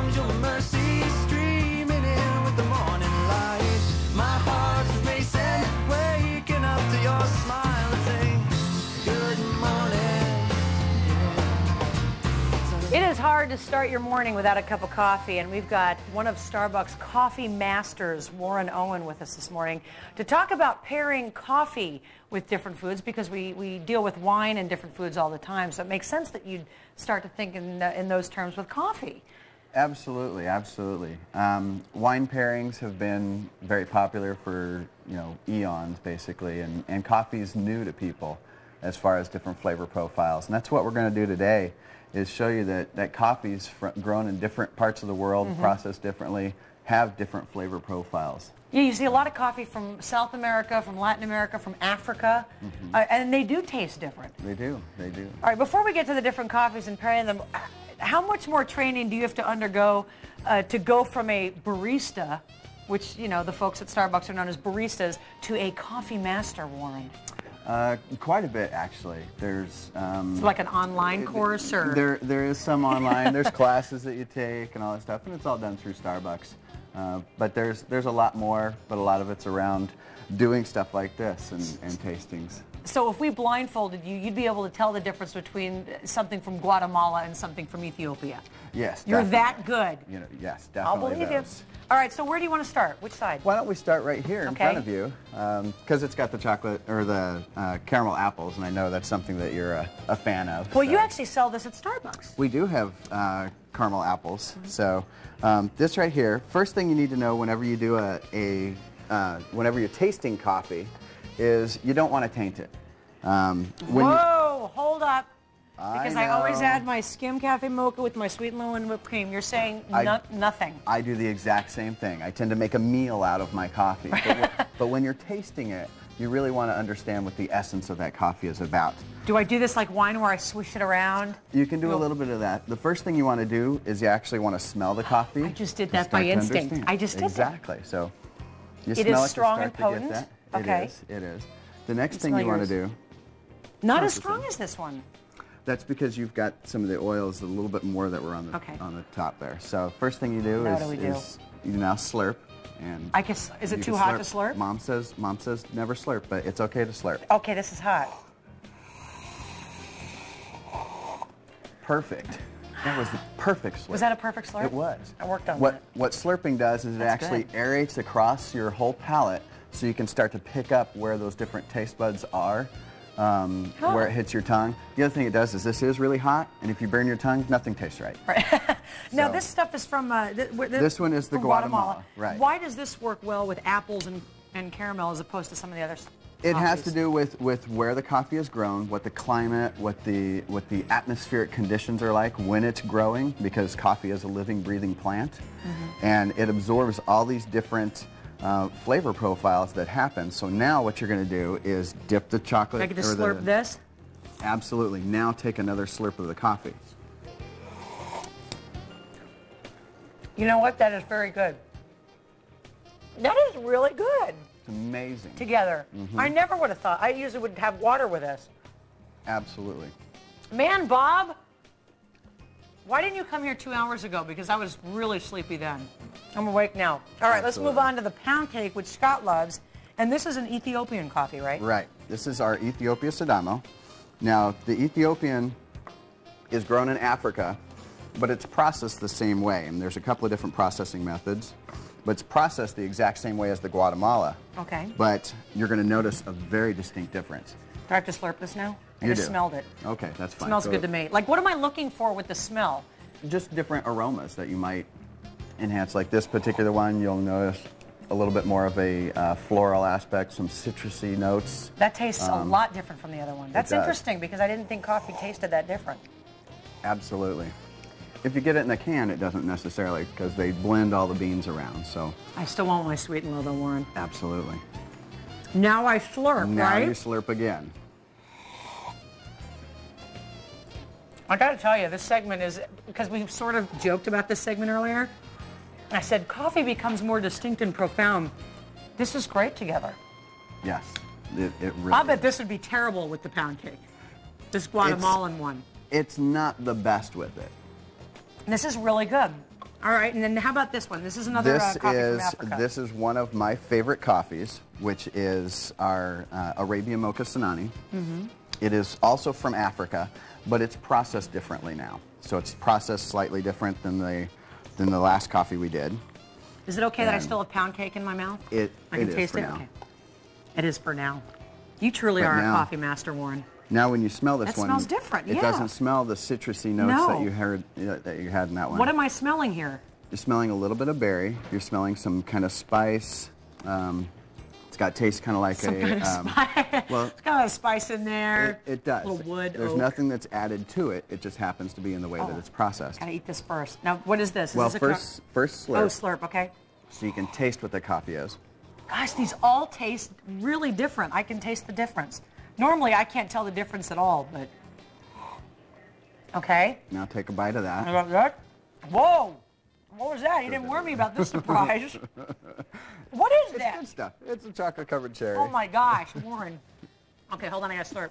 songs, your mercy streaming in with the morning light. My heart's racing, waking up to your smile and saying, good morning. It is hard to start your morning without a cup of coffee, and we've got one of Starbucks coffee masters, Owen, with us this morning to talk about pairing coffee with different foods, because we deal with wine and different foods all the time, so it makes sense that you'd start to think in those terms with coffee. Absolutely, absolutely. Wine pairings have been very popular for, eons, basically, and coffee is new to people as far as different flavor profiles, and that's what we're going to do today, is show you that coffees grown in different parts of the world, processed differently, have different flavor profiles. Yeah, you see a lot of coffee from South America, from Latin America, from Africa, and they do taste different. They do, they do. All right, before we get to the different coffees and pairing them, how much more training do you have to undergo to go from a barista, which, the folks at Starbucks are known as baristas, to a coffee master, Warren? Quite a bit, actually. There's like an online course, or there is some online. There's classes that you take and all that stuff, and it's all done through Starbucks. But there's a lot more, but a lot of it's around doing stuff like this and tastings. So if we blindfolded you, you'd be able to tell the difference between something from Guatemala and something from Ethiopia. Yes, you're definitely. that good. Yes, definitely. I'll believe you. All right, so where do you want to start? Which side? Why don't we start right here in front of you, because it's got the chocolate or the caramel apples, and I know that's something that you're a fan of. Well, you actually sell this at Starbucks. We do have caramel apples. So this right here, first thing you need to know whenever you do whenever you're tasting coffee, is you don't want to taint it. Whoa, hold up. Because I always know. add my skim cafe mocha with my sweet and low and whipped cream. You're saying nothing. I do the exact same thing. I tend to make a meal out of my coffee. But when you're tasting it, you really want to understand what the essence of that coffee is about. Do I do this like wine where I swish it around? You can do a little bit of that. The first thing you want to do is you actually want to smell the coffee. I just did that by instinct. I just did that. Exactly. So you it smell is strong and potent. That. Okay. It is. The next thing you want to do. Not as strong as this one. That's because you've got some of the oils, a little bit more that were on the top there. So first thing you do is you now slurp. And I guess, is it too hot to slurp? Mom says never slurp, but it's okay to slurp. Okay, this is hot. Perfect. That was the perfect slurp. Was that a perfect slurp? It was. I worked on that. What slurping does is it actually aerates across your whole palate, so you can start to pick up where those different taste buds are. Where it hits your tongue. The other thing it does is this is really hot, and if you burn your tongue, nothing tastes right. Now this stuff is from this one is the Guatemala. Right. Why does this work well with apples and caramel as opposed to some of the others? It has to do with where the coffee is grown, what the climate, what the atmospheric conditions are like when it's growing, because coffee is a living, breathing plant, and it absorbs all these different flavor profiles that happen. So now what you're going to do is dip the chocolate. I get to slurp this? Absolutely. Now take another slurp of the coffee. You know what? That is very good. That is really good. It's amazing. Together. I never would have thought. I usually would have water with this. Absolutely. Man, Bob, why didn't you come here 2 hours ago? Because I was really sleepy then. I'm awake now. All right, let's move on to the pound cake, which Scott loves. And this is an Ethiopian coffee, right? Right. This is our Ethiopia Sidamo. Now, the Ethiopian is grown in Africa, but it's processed the same way. And there's a couple of different processing methods, but it's processed the exact same way as the Guatemala. Okay. But you're going to notice a very distinct difference. Do I have to slurp this now? I You just do. smelled it. Okay, that's fine. It smells good to me. Like, what am I looking for with the smell? Just different aromas that you might enhance. Like this particular one, you'll notice a little bit more of a floral aspect, some citrusy notes. That tastes a lot different from the other one. That's interesting, because I didn't think coffee tasted that different. Absolutely. If you get it in a can, it doesn't necessarily, because they blend all the beans around. So I still want my sweet and low, though, Warren. Absolutely. Now I slurp, right? Now you slurp again. I got to tell you, this segment is, because we sort of joked about this segment earlier, I said coffee becomes more distinct and profound. This is great together. Yes, it really I bet this would be terrible with the pound cake. This Guatemalan one. It's not the best with it. This is really good. All right, and then how about this one? This is another coffee from Africa. This is one of my favorite coffees, which is our Arabian Mocha Sinani. It is also from Africa, but it's processed differently now. So it's processed slightly different than the last coffee we did. Is it okay that I still have pound cake in my mouth? I can taste it. Now. Okay. It is for now. You truly are a coffee master, Warren. Now, when you smell this one, it smells different. It doesn't smell the citrusy notes that you heard that you had in that one. What am I smelling here? You're smelling a little bit of berry. You're smelling some kind of spice. It's got taste kind of like spice. Well, it's got a spice in there. It does. A little wood. There's nothing that's added to it. It just happens to be in the way that it's processed. Gotta eat this first. Now, what is this? Well, is this first slurp. Oh, slurp. Okay. So you can taste what the coffee is. Gosh, these all taste really different. I can taste the difference. Normally, I can't tell the difference at all, but... Okay. Now take a bite of that. I got that. Whoa! What was that? You didn't warn me about this surprise. What is that? It's good stuff. It's a chocolate-covered cherry. Oh, my gosh, Warren. Okay, hold on. I got to slurp.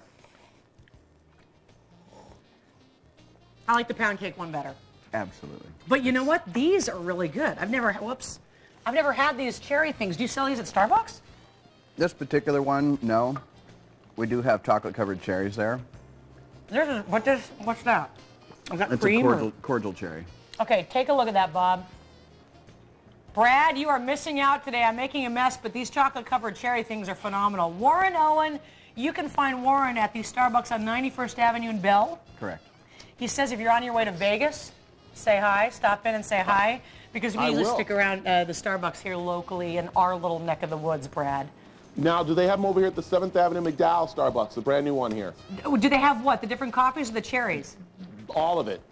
I like the pound cake one better. Absolutely. But you know what? These are really good. I've never had these cherry things. Do you sell these at Starbucks? This particular one, no. We do have chocolate-covered cherries there. What's that? Is that it's cream? A cordial cherry. Okay, take a look at that, Bob. Brad, you are missing out today. I'm making a mess, but these chocolate-covered cherry things are phenomenal. Warren Owen, you can find Warren at the Starbucks on 91st Avenue in Bell. Correct. He says if you're on your way to Vegas, say hi, stop in and say hi, because we usually stick around the Starbucks here locally in our little neck of the woods, Brad. Now, do they have them over here at the 7th Avenue McDowell Starbucks, the brand new one here? Do they have what, the different coffees or the cherries? All of it.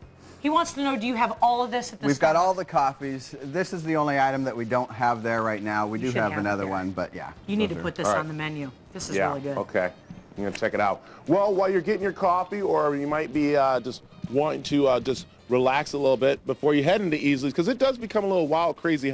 He wants to know, do you have all of this at the We've Starbucks? got all the coffees. This is the only item that we don't have there right now. We do have another one, but yeah. You need to put this on the menu. This is really good. Okay. I'm going to check it out. Well, while you're getting your coffee, or you might be just wanting to just relax a little bit before you head into Easley's, because it does become a little wild, crazy.